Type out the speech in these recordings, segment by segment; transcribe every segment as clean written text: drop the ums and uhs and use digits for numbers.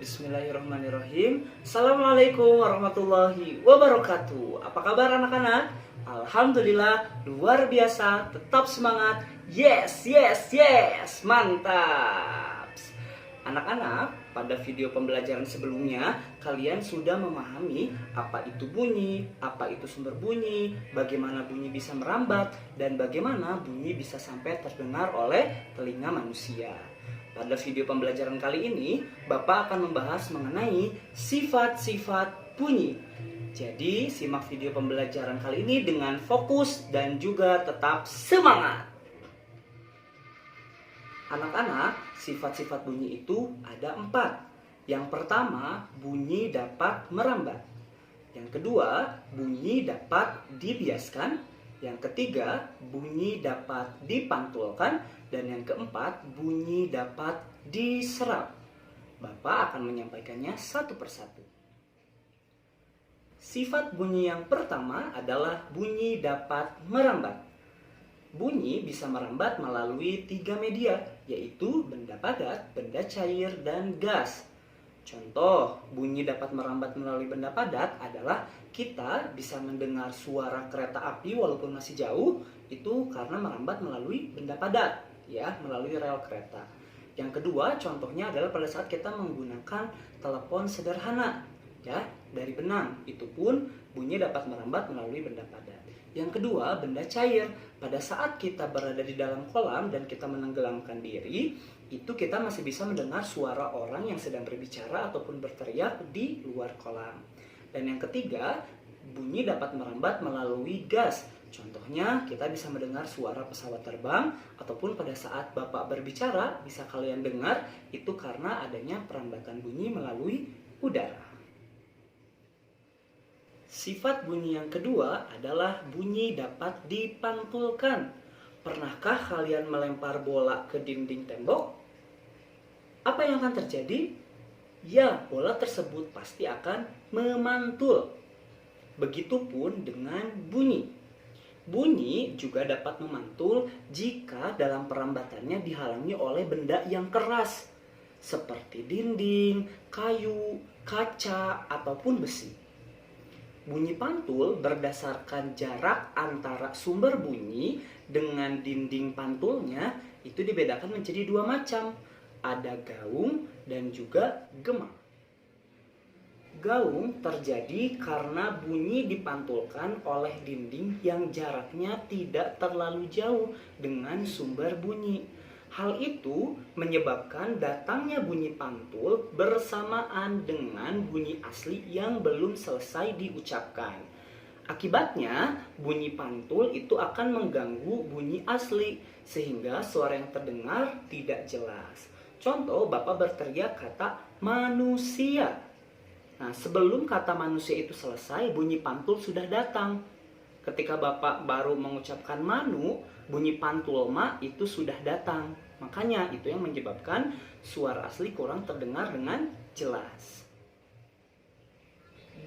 Bismillahirrahmanirrahim. Assalamualaikum warahmatullahi wabarakatuh. Apa kabar anak-anak? Alhamdulillah luar biasa. Tetap semangat. Yes, yes, yes. Mantap. Anak-anak, pada video pembelajaran sebelumnya kalian sudah memahami apa itu bunyi, apa itu sumber bunyi, bagaimana bunyi bisa merambat, dan bagaimana bunyi bisa sampai terdengar oleh telinga manusia. Pada video pembelajaran kali ini, Bapak akan membahas mengenai sifat-sifat bunyi. Jadi, simak video pembelajaran kali ini dengan fokus dan juga tetap semangat. Anak-anak, sifat-sifat bunyi itu ada 4. Yang pertama, bunyi dapat merambat. Yang kedua, bunyi dapat dibiaskan. Yang ketiga, bunyi dapat dipantulkan. Dan yang keempat, bunyi dapat diserap. Bapak akan menyampaikannya satu persatu. Sifat bunyi yang pertama adalah bunyi dapat merambat. Bunyi bisa merambat melalui 3 media, yaitu benda padat, benda cair, dan gas. Contoh, bunyi dapat merambat melalui benda padat adalah kita bisa mendengar suara kereta api walaupun masih jauh, itu karena merambat melalui benda padat, ya, melalui rel kereta. Yang kedua, contohnya adalah pada saat kita menggunakan telepon sederhana, ya, dari benang, itu pun bunyi dapat merambat melalui benda padat. Yang kedua, benda cair. Pada saat kita berada di dalam kolam dan kita menenggelamkan diri, itu kita masih bisa mendengar suara orang yang sedang berbicara ataupun berteriak di luar kolam. Dan yang ketiga, bunyi dapat merambat melalui gas. Contohnya, kita bisa mendengar suara pesawat terbang, ataupun pada saat Bapak berbicara, bisa kalian dengar, itu karena adanya perambatan bunyi melalui udara. Sifat bunyi yang kedua adalah bunyi dapat dipantulkan. Pernahkah kalian melempar bola ke dinding tembok? Apa yang akan terjadi? Ya, bola tersebut pasti akan memantul. Begitupun dengan bunyi. Bunyi juga dapat memantul jika dalam perambatannya dihalangi oleh benda yang keras, seperti dinding, kayu, kaca, ataupun besi. Bunyi pantul berdasarkan jarak antara sumber bunyi dengan dinding pantulnya itu dibedakan menjadi 2 macam. Ada gaung dan juga gema. Gaung terjadi karena bunyi dipantulkan oleh dinding yang jaraknya tidak terlalu jauh dengan sumber bunyi. Hal itu menyebabkan datangnya bunyi pantul bersamaan dengan bunyi asli yang belum selesai diucapkan. Akibatnya, bunyi pantul itu akan mengganggu bunyi asli, sehingga suara yang terdengar tidak jelas. Contoh, Bapak berteriak kata manusia. Nah, sebelum kata manusia itu selesai, bunyi pantul sudah datang. Ketika Bapak baru mengucapkan manu, bunyi pantul ma itu sudah datang. Makanya itu yang menyebabkan suara asli kurang terdengar dengan jelas.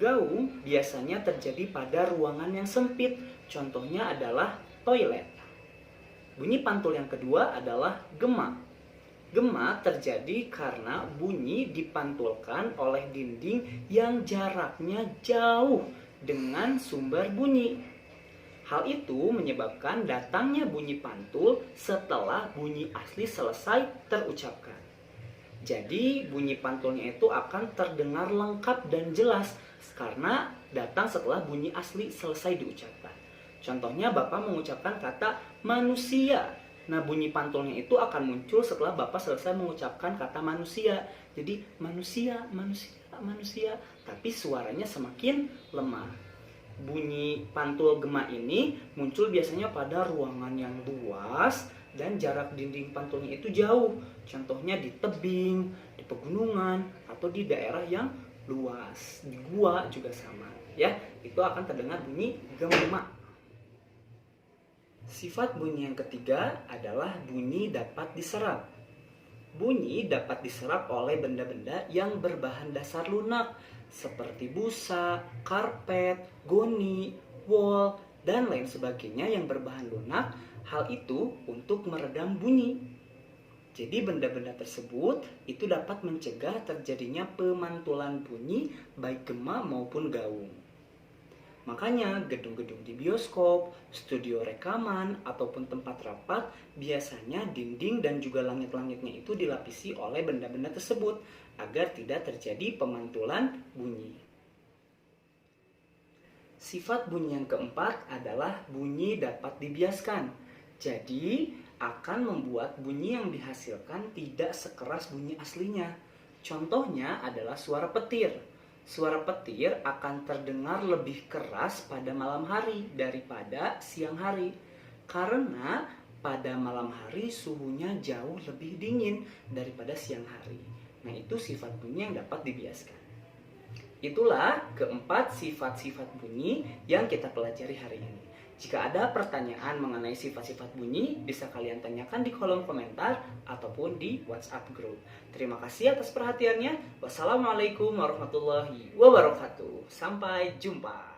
Gaung biasanya terjadi pada ruangan yang sempit. Contohnya adalah toilet. Bunyi pantul yang kedua adalah gema. Gema terjadi karena bunyi dipantulkan oleh dinding yang jaraknya jauh dengan sumber bunyi. Hal itu menyebabkan datangnya bunyi pantul setelah bunyi asli selesai terucapkan. Jadi bunyi pantulnya itu akan terdengar lengkap dan jelas karena datang setelah bunyi asli selesai diucapkan. Contohnya, Bapak mengucapkan kata manusia. Nah, bunyi pantulnya itu akan muncul setelah Bapak selesai mengucapkan kata manusia. Jadi manusia, manusia, manusia, tapi suaranya semakin lemah. Bunyi pantul gema ini muncul biasanya pada ruangan yang luas dan jarak dinding pantulnya itu jauh. Contohnya di tebing, di pegunungan, atau di daerah yang luas. Di gua juga sama, ya. Itu akan terdengar bunyi gema. Sifat bunyi yang ketiga adalah bunyi dapat diserap. Bunyi dapat diserap oleh benda-benda yang berbahan dasar lunak, seperti busa, karpet, goni, wol, dan lain sebagainya yang berbahan lunak. Hal itu untuk meredam bunyi. Jadi benda-benda tersebut itu dapat mencegah terjadinya pemantulan bunyi baik gema maupun gaung. Makanya gedung-gedung di bioskop, studio rekaman, ataupun tempat rapat biasanya dinding dan juga langit-langitnya itu dilapisi oleh benda-benda tersebut agar tidak terjadi pemantulan bunyi. Sifat bunyi yang keempat adalah bunyi dapat dibiaskan. Jadi akan membuat bunyi yang dihasilkan tidak sekeras bunyi aslinya. Contohnya adalah suara petir. Suara petir akan terdengar lebih keras pada malam hari daripada siang hari. Karena pada malam hari suhunya jauh lebih dingin daripada siang hari. Nah, itu sifat bunyi yang dapat dibiaskan. Itulah keempat sifat-sifat bunyi yang kita pelajari hari ini. Jika ada pertanyaan mengenai sifat-sifat bunyi, bisa kalian tanyakan di kolom komentar ataupun di WhatsApp group. Terima kasih atas perhatiannya. Wassalamualaikum warahmatullahi wabarakatuh. Sampai jumpa.